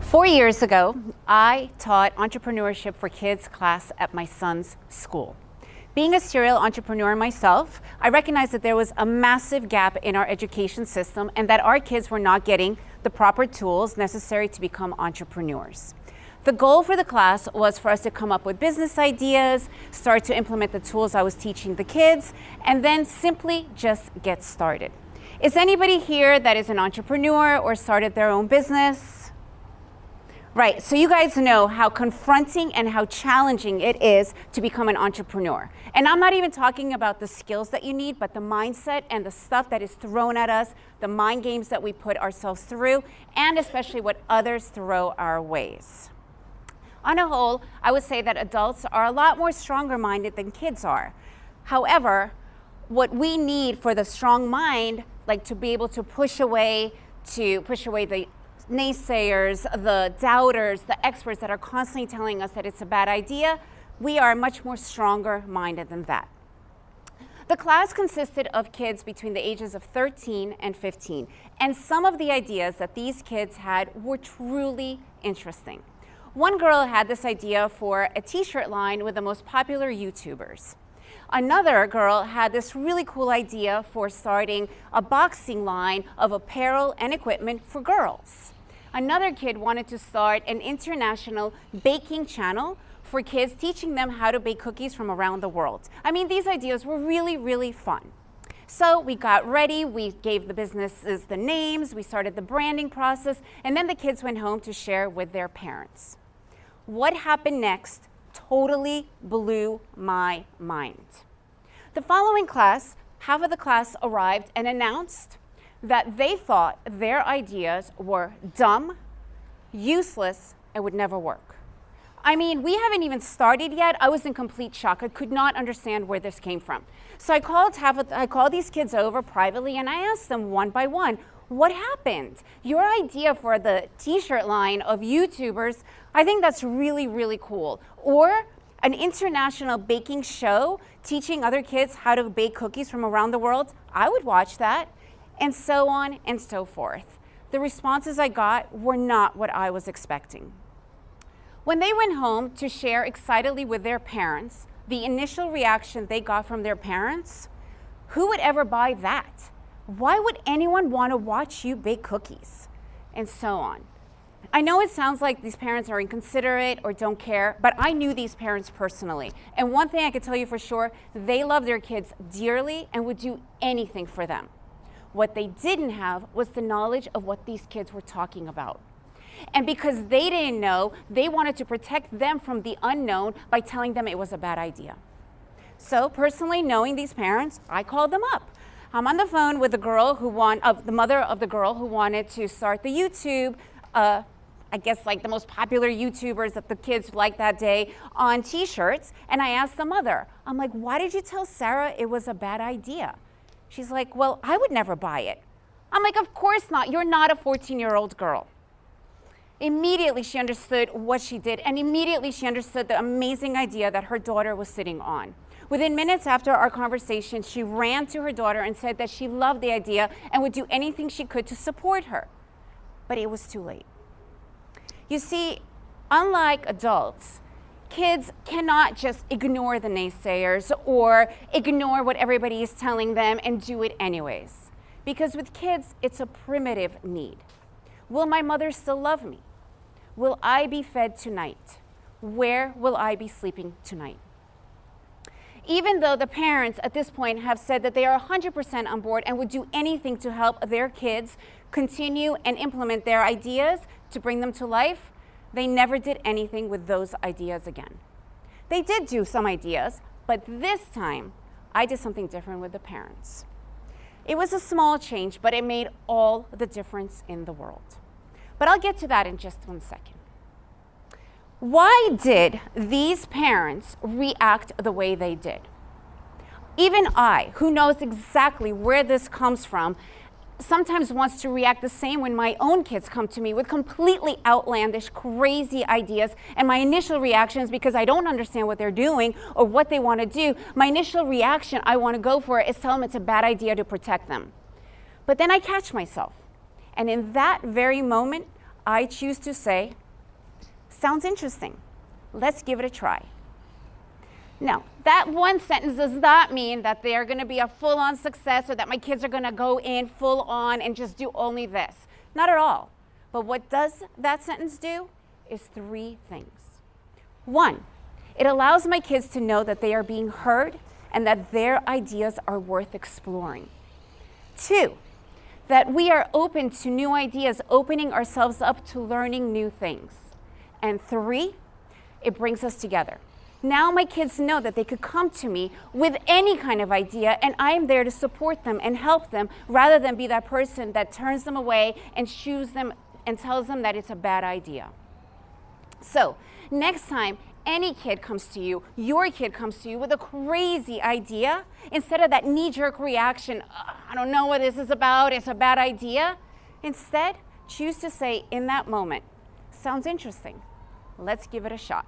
4 years ago, I taught entrepreneurship for kids class at my son's school. Being a serial entrepreneur myself, I recognized that there was a massive gap in our education system and that our kids were not getting the proper tools necessary to become entrepreneurs. The goal for the class was for us to come up with business ideas, start to implement the tools I was teaching the kids, and then simply just get started. Is anybody here that is an entrepreneur or started their own business? Right, so you guys know how confronting and how challenging it is to become an entrepreneur. And I'm not even talking about the skills that you need, but the mindset and the stuff that is thrown at us, the mind games that we put ourselves through, and especially what others throw our ways. On a whole, I would say that adults are a lot more stronger-minded than kids are. However, what we need for the strong mind, like to be able to push away the naysayers, the doubters, the experts that are constantly telling us that it's a bad idea, we are much more stronger minded than that. The class consisted of kids between the ages of 13 and 15, and some of the ideas that these kids had were truly interesting. One girl had this idea for a t-shirt line with the most popular YouTubers. Another girl had this really cool idea for starting a boxing line of apparel and equipment for girls. Another kid wanted to start an international baking channel for kids, teaching them how to bake cookies from around the world. I mean, these ideas were really, really fun. So we got ready, we gave the businesses the names, we started the branding process, and then the kids went home to share with their parents. What happened next totally blew my mind. The following class, half of the class arrived and announced that they thought their ideas were dumb, useless, and would never work. I mean, we haven't even started yet. I was in complete shock. I could not understand where this came from. So I called these kids over privately and I asked them one by one, what happened? Your idea for the t-shirt line of YouTubers, I think that's really, really cool. Or an international baking show teaching other kids how to bake cookies from around the world, I would watch that. And so on and so forth. The responses I got were not what I was expecting. When they went home to share excitedly with their parents, the initial reaction they got from their parents, who would ever buy that? Why would anyone want to watch you bake cookies? And so on. I know it sounds like these parents are inconsiderate or don't care, but I knew these parents personally. And one thing I could tell you for sure, they love their kids dearly and would do anything for them. What they didn't have was the knowledge of what these kids were talking about. And because they didn't know, they wanted to protect them from the unknown by telling them it was a bad idea. So personally, knowing these parents, I called them up. I'm on the phone with the mother of the girl who wanted to start the YouTube, I guess like the most popular YouTubers that the kids liked that day on t-shirts. And I asked the mother, I'm like, why did you tell Sarah it was a bad idea? She's like, well, I would never buy it. I'm like, of course not. You're not a 14-year-old girl. Immediately she understood what she did, and immediately she understood the amazing idea that her daughter was sitting on. Within minutes after our conversation, she ran to her daughter and said that she loved the idea and would do anything she could to support her. But it was too late. You see, unlike adults, kids cannot just ignore the naysayers or ignore what everybody is telling them and do it anyways. Because with kids, it's a primitive need. Will my mother still love me? Will I be fed tonight? Where will I be sleeping tonight? Even though the parents at this point have said that they are 100% on board and would do anything to help their kids continue and implement their ideas to bring them to life, they never did anything with those ideas again. They did do some ideas, but this time I did something different with the parents. It was a small change, but it made all the difference in the world. But I'll get to that in just 1 second. Why did these parents react the way they did? Even I, who knows exactly where this comes from, sometimes wants to react the same when my own kids come to me with completely outlandish, crazy ideas. And my initial reaction is because I don't understand what they're doing or what they want to do. My initial reaction I want to go for is tell them it's a bad idea to protect them. But then I catch myself. And in that very moment, I choose to say, sounds interesting. Let's give it a try. Now, that one sentence does not mean that they are going to be a full-on success or that my kids are going to go in full-on and just do only this. Not at all. But what does that sentence do is 3 things. 1, it allows my kids to know that they are being heard and that their ideas are worth exploring. 2, that we are open to new ideas, opening ourselves up to learning new things. And 3, it brings us together. Now my kids know that they could come to me with any kind of idea, and I'm there to support them and help them, rather than be that person that turns them away and shoos them and tells them that it's a bad idea. So next time any kid comes to you, your kid comes to you with a crazy idea, instead of that knee-jerk reaction, I don't know what this is about, it's a bad idea, instead choose to say in that moment, sounds interesting, let's give it a shot.